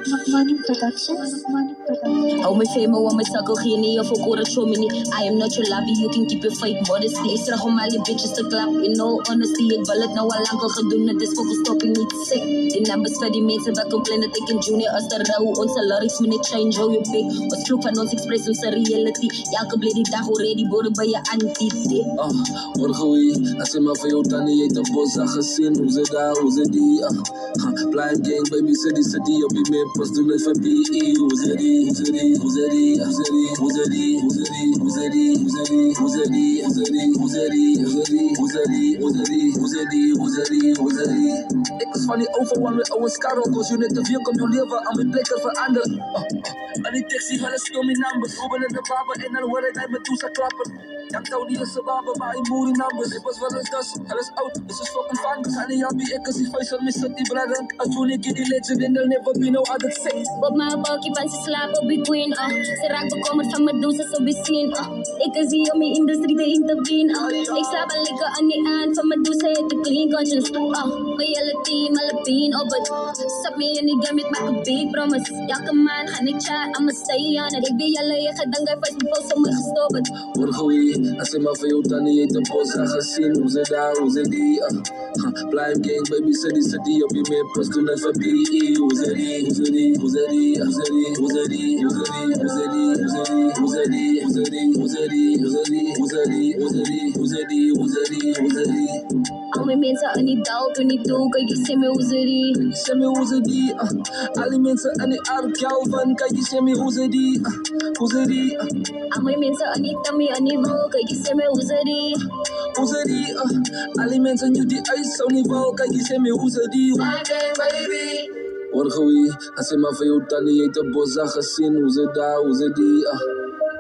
Money Productions. Hou my fame, hou my sukkel, geen nie of ek hoor het show me nie. I am not your lobby, you can keep your fight modesty. Ek srag om al die bitches te klap, in all honesty. Ek wil het nou al lang al gedoen, het is focus stopping niet sick. Die numbers vir die mense wat complain dat ek in junior as te rauw. Onze lyrics moet net change, how you big. Ons vloek van ons express, onze reality. Elke blij die dag hoor jy die boere by je anti-day. Hoor goeie, as jy maar vir jou tannie, jy het een bossa gezien. Hoe ze daar, hoe ze die, Blind gang, baby, city, op die meer pas doen het vir PE. Hoe ze die, hoe ze die, hoe ze die, hoe ze die, hoe ze die, hoe ze die, hoe ze die, hoe ze die, hoe ze die, hoe ze die, hoe ze die, hoe ze die, hoe ze die, hoe ze die, hoe ze die, hoe ze die, hoe ze die. Ik was van die overwan met oude skarokos, je net te veel kom je leven aan mijn plekken veranderen. En die taxi, hulle stil mijn numbers, Ruben in de baba en dan hoor ik uit mijn toesa klappen. Yang tahu dia sebab my moody numbers. It was what it does, hell is out. This is fucking fun. Honey, I'll be a cause if I saw me city brother. A junior kid, legend, and there'll never be no other thing. Op my bakkie van sy slaap op die queen, Sy raak bekommerd van my dosis op die scene, Ek is hier om die industrie te intervene, Ek slaap al lekker aan die aan van my dosis het een clean conscience, My hele team, alle been op het. Stap me in die game, ek maak een big promise. Elke man gaan ek chat, I'ma stay on it. Ek weet julle, jy gedink hy vijf mijn post om my gestop het. Hoor goeie, as jy maar vir jou tannie, jy het een bossa gezien. Hoe ze daar, hoe ze die, Blind gang, baby, city, op die meer pas doen het vir PE. Hoe ze die, hoe ze die, hoe ze die, hoe ze die, hoe ze die, hoe ze die, hoe ze die, hoe ze die, hoe ze die, hoe ze die, hoe ze die, hoe ze die, hoe ze die, hoe ze die, hoe ze die, hoe ze die. Al my mense in die dal, toen die toe, kijk jy sê my hoe ze die. Sê my hoe ze die, al die mense in die ark jou van, kijk jy sê my hoe ze die, hoe ze die. Al my mense in die tummy, in die wol, kijk jy sê my hoe ze die. Hoe ze die, al die mense in die ijs, zo niet wel, kijk jy sê my hoe ze die. One day, baby. Hoor goeie, as jy maar vir jou tannie, jy het een bossa gezien. Hoe ze daar, hoe ze die,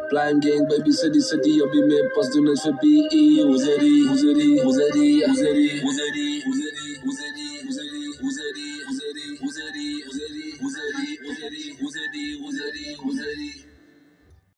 Blind gang, baby, city, op die meer pas doen het vir PE. Hoe ze die, hoe ze die, hoe ze die, hoe ze die, hoe ze die, hoe ze die.